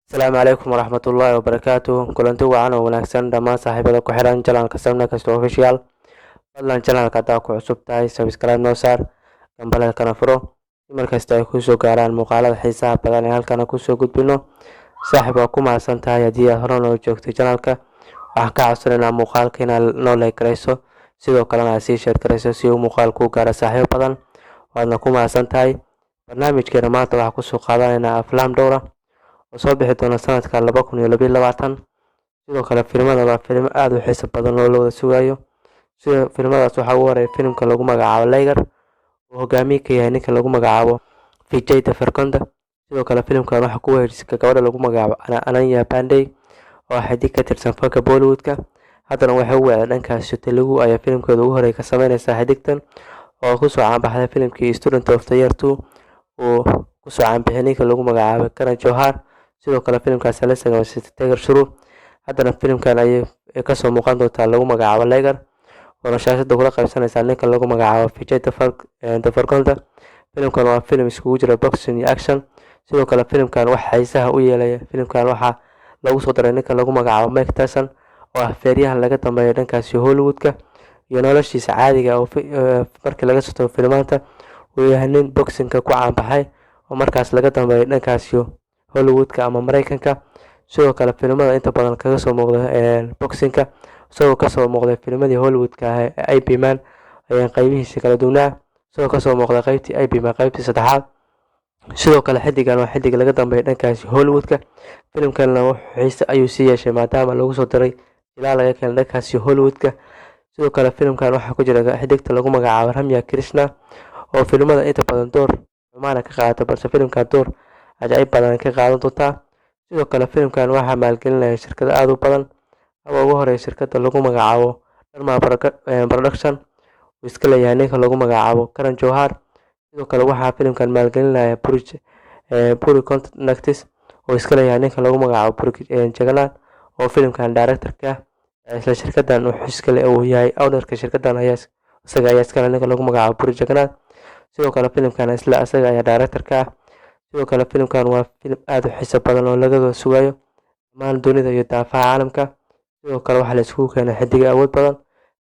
Asalaamu calaykum waraxmatullaahi wabarakaatuh. Kulanti wacan oo wanaagsan dhammaan saaxiibada ku xiran channelka Samnakast Official. Fadlan channelka haddaa ku cusub tahay subscribe noo saar, gambaleelkana furo si markasta ay kuu soo gaaraan muuqaalada xiisaha badan ee halkan ku soo gudbino. Saaxiib waa ku mahadsan tahay haddii aad hore noo joogtay channelka. Waxaan ka codsanaynaa muuqaalka inaad noo like garayso, sidoo kalena aad sii share garayso si uu muuqaalku u gaaro saaxiibo badan. Waadna ku mahadsan tahay. Barnaamijkeena maanta waxaan kusoo qaadanaynaa aflaam dhowr ah oo soo bixi doona sanadka 2022. Sidoo kale filimada waa filimo aad u xiiso badan oo la wada sugayo. Sida filimadaas waxaa ugu horeeya filimka lagu magacaabo Liger oo hogaamiye ka yahay ninka lagu magacaabo Vijay Devarkonda. Sidoo kale filimkan waxaa ku weerarsiga gabadha lagu magacaabo Ananya Pandey oo xiddig ka tirsan fanka Bollywoodka. Haddana waxay u weecday dhankaas Telugu ayaa filimkeeda ugu horeeya ka sameynaysa xiddigtan oo ku soo caanbaxday filimkii Student of the Year 2 oo ku soo caanbixiyay ninka lagu magacaabo Karan Johar. Sidoo kale filimkaas la sameeyay Tiger Shroff. Haddana filimkan ayay ka soo muuqan doontaa lagu magacaabo Liger oo shaashada kula qaybsanaysa ninka lagu magacaabo Vijay Devarkonda. Filimkan waa filim iskugu jira boxing iyo action. Sidoo kale filimkan waxa xiisaha u yeelaya filimkan waxaa lagu soo daray ninka lagu magacaabo Mike Tyson oo ah feeryahan laga dambeeyo dhankaas Hollywoodka iyo noloshiisa caadiga ah oo markii laga soo tago filmaanta uu yahay nin boxingka ku caanbaxay oo markaas laga dambeeyo dhankaas Hollywoodka ama Mareykanka. Sidoo kale filimada inta badan kaga soo muuqda boxingka isagoo ka soo muuqday filmadii Hollywoodka ah ee IP Man ayaan qaybihiisa kala duwanaa isagoo ka soo muuqday qaybtii IP Man qaybtii saddexaad. Sidoo kale xiddigan waa xiddig laga dambeeyo dhankaas Hollywoodka. Filimkanna wuxuu xiise ayuu sii yeeshay maadaama lagu soo daray ilaa laga keenay dhankaas Hollywoodka. Sidoo kale filimkan waxaa ku jira xiddigta lagu magacaabo Ramya Krishna oo filimada inta badan door xumaan ka qaadata balse filimkan door ajaa'ib badan ka qaadan doonta. Sidoo kale filimkan waxaa maalgelinaya shirkado aad u badan ama ugu horeeya shirkadda lagu magacaabo Dharma Production oo iska leeyahay ninka lagu magacaabo Karan Johar. Sidoo kale waxaa filimkan maalgelinaya Puri Contacts oo iska leeyahay ninka lagu magacaabo Puri Jagannath oo filimkan director ka ah. Isla shirkaddan wuxuu iska leeyahay ownerka shirkaddan isaga ayaa iska leh ninka lagu magacaabo Puri Jagannath. Sidoo kale filimkan isla isaga ayaa director ka ah. Sidoo kale filimkan waa filim aad u xiiso badan oo laga sugayo dhammaan dunida iyo daafaha caalamka. Sidoo kale waxaa la isugu keenay xiddig awood badan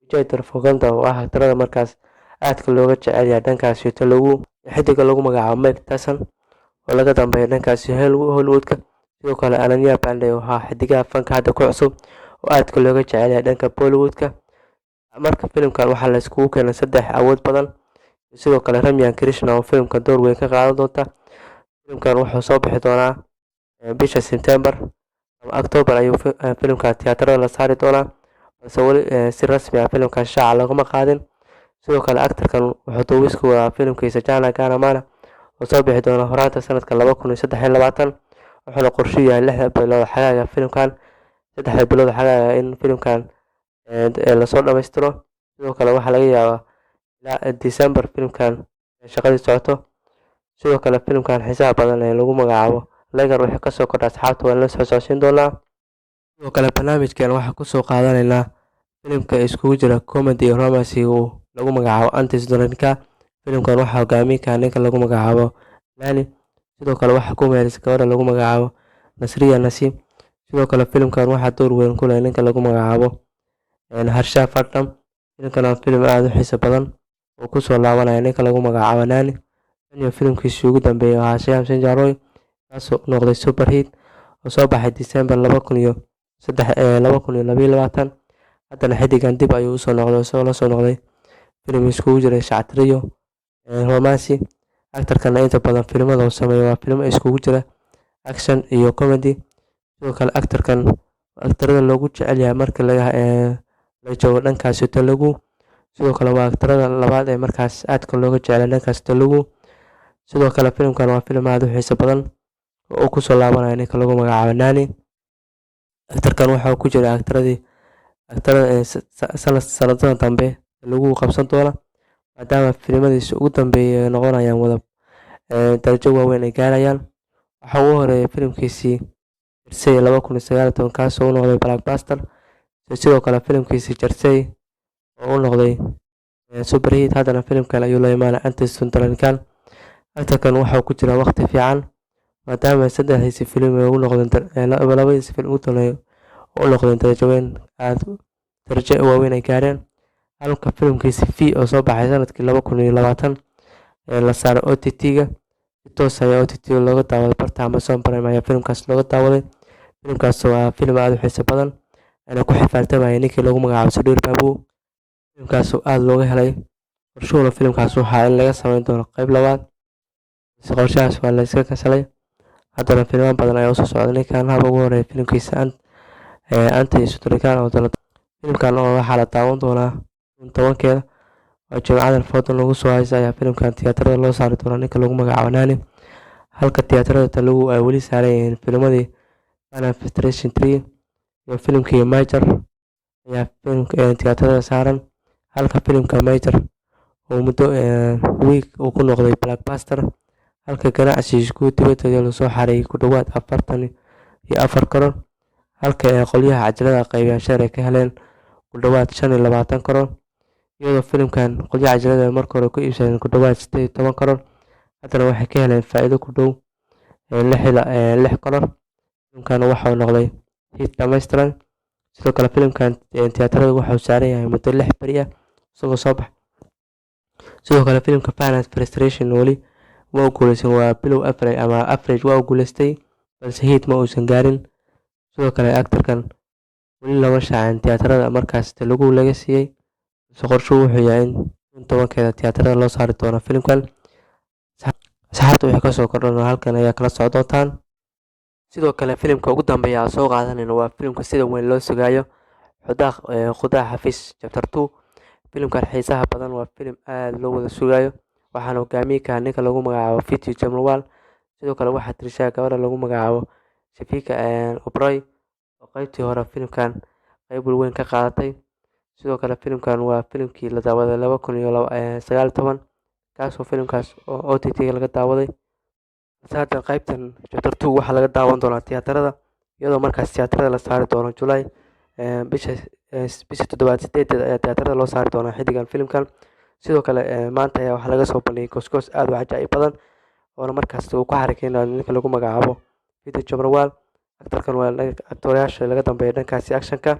Vijay Devarkonda oo ah tirada markaas aadka looga jecel yahay dhankaas Telugu. Xiddiga lagu magacaabo Mike Tyson oo laga dambeeyo dhankaas Hollywoodka. Sidoo kale Ananya Pandey oo ah xiddigaha fanka hadda ku cusub oo aadka looga jecel yahay dhanka Bollywoodka. Marka filimkan waxaa la isugu keenay saddex awood badan. Sidoo kale Ramya Krishna oo filimka door weyn ka qaadan doonta. Filimkan wuxuu soo bixi doonaa bisha September ama October ayuu filimkan tiyaatarada la saari doonaa balse weli si rasmi ah filimkan shaaca laguma qaadin. Sidoo kale actorkan wuxuu duubis ku wadaa filimkiisa Jana Gana Mana oo soo bixi doona horaanta sanadka 2023 wuxuuna qorshe u yahay 6 bilood xagaaga filimkan 3 bilood xagaaga in filimkan la soo dhameystiro. Sidoo kale waxaa laga yaabaa ilaa December filimkan shaqadii socoto. Sidoo kale filimkan xiisaha badan ee lagu magacaabo Liger wixii ka soo kordha asxaabta waan la soo socodsiin doonaa. Sidoo kale barnaamijkeena waxaa ku soo qaadanaynaa filimka iskugu jira comedy iyo romance oo lagu magacaabo Antis Dhornika. Filimkan waxaa hogaamiye ka ah ninka lagu magacaabo Nani. Sidoo kale waxaa ku meelaysa gabadha lagu magacaabo Nasriya Nasim. Sidoo kale filimkan waxaa door weyn ku leh ninka lagu magacaabo Harsha Vardhan. Filimkan waa filim aad u xiiso badan oo ku soo laabanaya ninka lagu magacaabo Nani iyo filimkiisii ugu dambeeyay oo ahaa Shyam Singh Roy kaasoo noqday super hit oo soo baxay December 2022. Haddana xiddigan dib ayuu usoo noqday isagoo la soo noqday filim iskugu jira Shaatriyo romance. Actorkana inta badan filimada uu sameeyo waa filmo iskugu jira action iyo comedy. Sidoo kale actorkan actorada loogu jecel yahay marka la joogo dhankaas Telugu. Sidoo kale waa actorada labaad ee markaas aadka looga jecel yahay dhankaas Telugu. Sidoo kale filimkan waa filim aad u xiiso badan oo ku soo laabanaya ninka lagu magacaabo Nani. Actorkan waxa uu ku jira actorada sanadadan dambe lagu qabsan doona maadaama filimadiisa ugu dambeeyay noqonayaan wada darajo waaweyn ay gaarayaan. Waxa uu horeeyay filimkiisii Jersey 2019 kaasoo u noqday blockbuster. Sidoo kale filimkiisii Jersey oo u noqday super hit. Haddana filimkan ayuu la imaanay Antis Dhornika. Actorkan waxa uu ku jira waqti fiican maadaama saddexdiisi filim ay labadiisi filim ugu dambeeyay u noqdeen darajo waaweyn ay gaareen. Halka filimkiisa V oo soo baxay sanadkii 2020 la saaray OTT-ga si toos ah ayaa OTT looga daawaday barta Amazon Prime ayaa filimkaas looga daawaday. Filimkaas waa filim aad u xiiso badan ayna ku xifaaltamayay ninkii lagu magacaabo Sudhir Babu. Filimkaas oo aad looga helay qorshuhuna filimkaas waxaa in laga sameyn doono qayb labaad balse qorshahaas waa la iska kansalay. Haddana filmaan badan ayaa usoo socda. Ninkan haba ugu horeeya filimkiisa Anti Sutrikan oo filimkan oo waxaa la daawan doonaa 10-keeda oo Jimcadan foodan lagu soo haysta ayaa filimkan tiyaatarada loo saari doonaa ninka lagu magacaabo Nani. Halka tiyaatarada lagu ay weli saaran yihiin filmadii Manifestation 3 iyo filimkii Major ayaa tiyaatarada saaran. Halka filimka Major oo muddo week uu ku noqday blockbuster halka ganacsigiisa guud dibadda lagu soo xareeyay ku dhawaad 44 karoor halka qolyaha cajaladaha qaybiyaan share ay ka heleen ku dhawaad 25 karoor iyadoo filimkan qolyaha cajaladaha markii hore ku iibsadeen ku dhawaad 18 karoor haddana waxay ka heleen faa'iido ku dhow 6 karoor. Filimkan waxa uu noqday hit dhammaystiran. Sidoo kale filimkan tiyaatarada waxa uu saaran yahay muddo 6 beri ah isagoo soo baxay. Sidoo kale filimka Finance Frustration weli ma guuleysan waa bilow average waa guuleystay balse hit ma uusan gaarin. Sidoo kale actor-kan weli lama shaacin tiyaatarada markaas laga siiyay balse qorshuhu wuxuu yahay in 10-keeda tiyaatarada loo saari doono filimkan. Asxaabta wixii kasoo kordhana halkan ayaa kala socon doontaan. Sidoo kale filimka ugu dambeeya aan soo qaadanayno waa filimka sida weyn loo sugayo Khudaa Xafiis Chapter 2. Filimkan xiisaha badan waa filim aad loo wada sugayo waxaana hogaamiye ka ah ninka lagu magacaabo Fiti Jamrawal. Sidoo kale waxaa tirishaa gabadha lagu magacaabo Shafika Oberoi oo qaybtii hore filimkan qayb weyn ka qaadatay. Sidoo kale filimkan waa filimkii la daawaday 2019 kaasoo filimkaas oo OTT-ga laga daawaday. Hadda qaybtan Chapter 2 waxaa laga daawan doonaa tiyaatarada iyadoo markaas tiyaatarada la saari doono July bisha 7 ayaa tiyaatarada loo saari doonaa xiddigan filimkan. Sidoo kale maanta ayaa waxaa laga soo bandhigay goos aad u cajaa'ib badan oona markaas uu ku xarakeynayo ninka lagu magacaabo Fiti Jamrawal. Actor-kan waa actor-yaasha laga dambeeya dhankaasi action-ka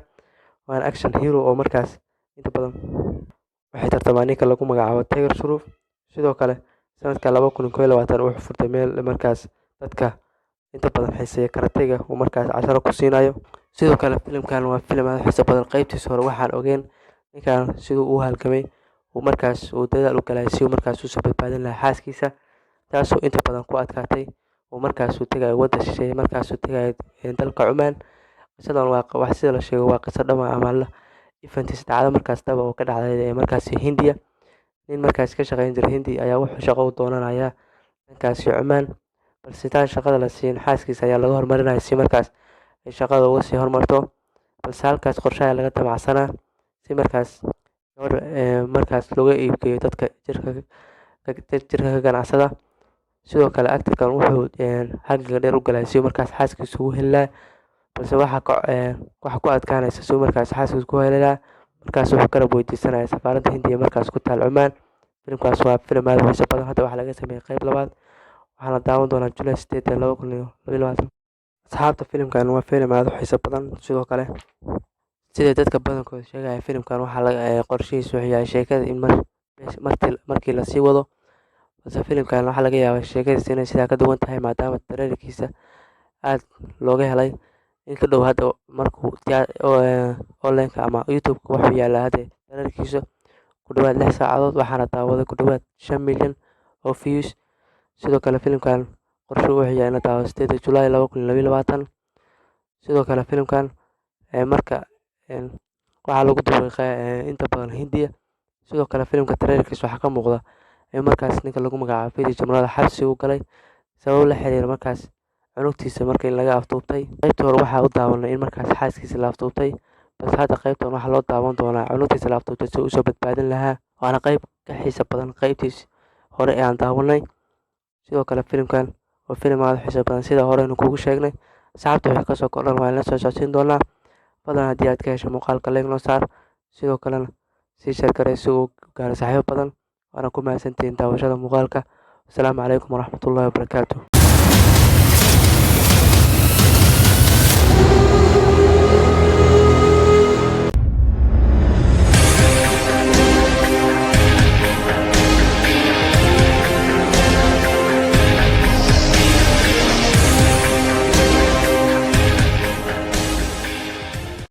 waana action hero oo markaas inta badan waxay tartamaan ninka lagu magacaabo Tiger Shroff. Sidoo kale sanadka 2021 wuxuu furtay meel markaas dadka inta badan xiiseeya karatega uu markaas casharo ku siinayo. Sidoo kale filimkan waa filim aad u xiiso badan. Qaybtiisa hore waxaan ogeyn ninkan siduu u halgamay uu markaas uu dadaal u galay si uu markaas u soo badbaadin lahaa xaaskiisa taasoo inta badan ku adkaatay uu markaas uu tagay waddan shisheeye markaas uu tagay dalka Cumaan. Qisadan waa sida la sheego waa qiso dhab ah ama eventis dhacdo markaas dhab oo ka dhacday markaas Hindiya. Nin markaas ka shaqeyn jiray Hindi ayaa wuxuu shaqo u doonanayaa dhankaas Cumaan balse taan shaqada la siin xaaskiisa ayaa laga hormarinaya si markaas ay shaqada uga sii hormarto balse halkaas qorshe ayaa laga damacsanaa si markaas markaas looga iibgeeyo dadka jirka ka ganacsada. Sidoo kale actor-kan wuxuu halganka dheer u galay si markaas xaaskiisa ugu heli lahaa balse waxa ku adkaanaysa si markaas xaaskiisa ku heli lahaa markaas wuxuu garab weydiisanaya safaaradda Hindiya markaas ku taal Cumaan. Filimkaas waa filim aad u xiiso badan. Hadda waxaa laga sameeyay qayb labaad waxaana daawan doonaa July 8 2022. Asxaabta filimkan waa filim aad u xiiso badan. Sidoo kale sida dadka badankooda sheegaya filimkan waxaa qorshihiisu wuxuu yahay sheekada in markii la sii wado balse filimkan waxaa laga yaabaa sheekadiisa inay sidaa ka duwan tahay maadaama trailer-kiisa aad looga helay in ka dhow hadda markuu online-ka ama YouTube-ka wuxuu yaalaa hadda trailer-kiisa ku dhawaad 6 saacadood waxaana daawaday ku dhawaad 5 milyan oo views. Sidoo kale filimkan qorshuhu wuxuu yahay in la daawado 8 July 2022. Sidoo kale filimkan marka waxaa lagu duubay inta badan Hindiya. Sidoo kale filimka trailer-kiisa waxaa ka muuqda in markaas ninka lagu magacaabo Fiti Jamrawal xabsi uu galay sabab la xiriira markaas cunugtiisa markii laga afduubtay. Qaybtii hore waxaa u daawanay in markaas xaaskiisa la afduubtay balse hadda qaybtan waxaa loo daawan doonaa cunugtiisa la afduubtay si uu soo badbaadin lahaa waana qayb ka xiiso badan qaybtiisa hore ee aan daawanay. Sidoo kale filimkan waa filim aad u xiiso badan sida horeynu kuugu sheegnay. Asxaabta wixii kasoo kordhan waa la soo socodsiin doonaa. Fadlan haddii aad ka hesho muuqaalka like noo saar sidoo kalena sii share garee si uu gaaro saaxiibo badan waana ku mahadsantihiin daawashada muuqaalka. Asalaamu calaykum waraxmatullaahi wabarakaatuh.